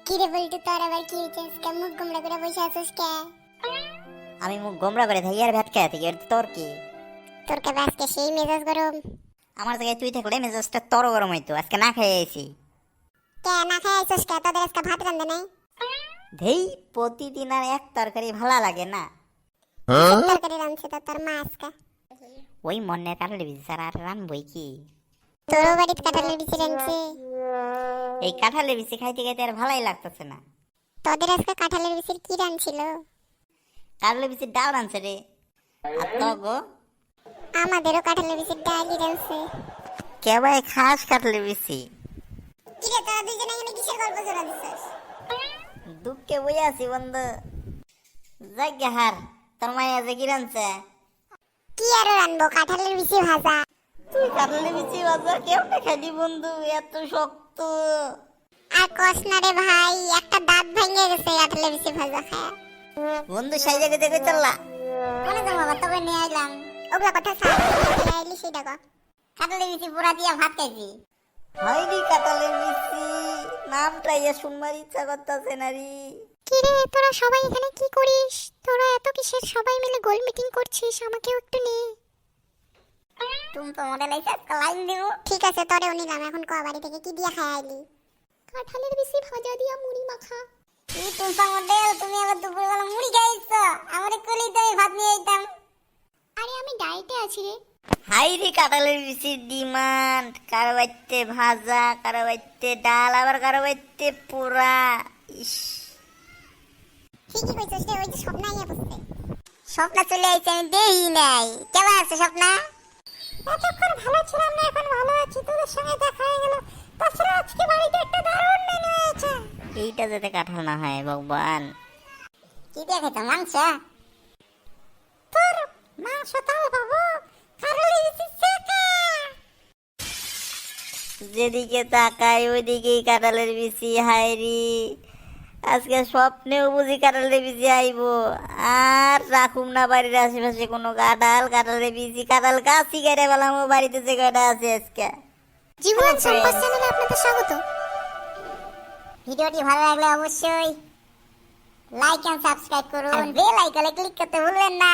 কি রে বলতো তোর আবার কি হয়েছে? আজকে মুখ গোমড়া করে বসে আছিস কে? আমি মুখ গোমরা করে থাকি আর ভাত খাই থাকি, এর তোর কি? তোর কে আজকে সেই মেজাজ গরম? আমার জায়গায় তুই থাকলে মেজাজটা তোর গরম হইতো। আজকে না খেয়ে আইছি। কে না খাই আছিস কে? তোদের আজকে ভাত রান্ধে নাই? ধেই, প্রতিদিন আর এক তরকারি ভালো লাগে না। তরকারি রাঁধছে তো তোর মা আজকে। ওই মনের কারণে বিচার আর রানবই কি? তোরও বাড়িতে কাঁঠালের বিচি রাঁধছে? এই কাঁঠালের বিচি খাইতে খাইতে আর ভালোই লাগতেছে না। তোদের আজকে কাঁঠালের বিচির কি রাঁধছিল? কাঁঠালের বিচির ডাল রানছে রে। আর তো গো আমাদেরও কাঁঠালের বিচির ডালই রাঁধছে। কে ভাই খাস কাঁঠালের বিচি? কি রে তোরা দুজনে এখানে কিসের গল্প জোড়া দিছিস? দুঃখে বই আছি বন্ধু। যাক হার, তোর মাইয়া যে কি রানছে? কি আর রাঁধবো, কাঁঠালের বিচি ভাজা। তুই কাঁঠালের বিচি বাজা কেমনে খাইলি বন্ধু, এত শক্ত? আর কস না রে ভাই, একটা দাঁত ভেঙে গেছে কাঁঠালের বিচি ভাজা খায়। বন্ধু সেই জায়গায় দেখে চললা। কোনে যাবো বাবা, তবে নিয়ে আইলাম। ওগুলা কথা ছাড়, নিয়ে আইলি সেটা কর। কাঁঠালের বিচি পুরা দিয়া ভাত খাইছি। হয়নি কাঁঠালের বিচি, নামটাই শুনবার ইচ্ছা করতেছে না রে। কি রে তোরা সবাই এখানে কি করিস? তোরা এত কিসের সবাই মিলে গোল মিটিং করছিস? আমাকেও একটু নে। তুমি তো মডেল আইছে, লাইন দিব। ঠিক আছে, তোরেও নিলাম। এখন ক বাড়ি থেকে কি দিয়া খাই আইলি? কাঁঠালের বিচি ভাজা দিয়া মুড়ি মাখা। এই তুমি মডেল, তুমি আবার দুপুরবেলা মুড়ি খাইছো? আমারে কইলেই তো আমি ভাত নিয়ে আইতাম। আরে আমি ডায়েটে আছি রে। হাই রে কাঁঠালের বিচির ডিমান্ড, কারো বাইতে ভাজা, কারো বাইতে ডাল, আবার কারো বাইতে পোড়া। ইস, ঠিকই কইছিস রে, ওই যে স্বপ্না ইয়া বসছে। স্বপ্না চলে আইছে, আমি দেই নাই। কেমন আছে স্বপ্না? এতক্ষণ ভালো ছিলাম না, এখন ভালো আছি। তোদের সঙ্গে দেখা হয়ে গেল। তাছাড়া আজকে বাড়িতে একটা দারুণ মেনু হয়েছে। এইটা যাতে কাঁঠাল না হয় ভগবান। কি দিয়ে খেতে? মাংস? তোর মাংস তাও বাবু, কাঁঠালের বিচি চাকা। যেদিকে তাকাই ওইদিকেই কাঁঠালের বিচি। হায়রি, আজকে স্বপ্নেও বুঝি কাঁঠালের বিচি আইবো। আর রাখুম না বাড়ির আশেপাশে কোনো কাঁঠাল। কাঁঠালের বিচি, কাঁঠাল গাছই কেটে পেলাম বাড়িতে যে কয়টা আছে আজকে। জীবন সম্পদ চ্যানেলে আপনাদের স্বাগত। ভিডিওটি ভালো লাগলে অবশ্যই লাইক এন্ড সাবস্ক্রাইব করুন। বেল আইকনে ক্লিক করতে ভুলবেন না।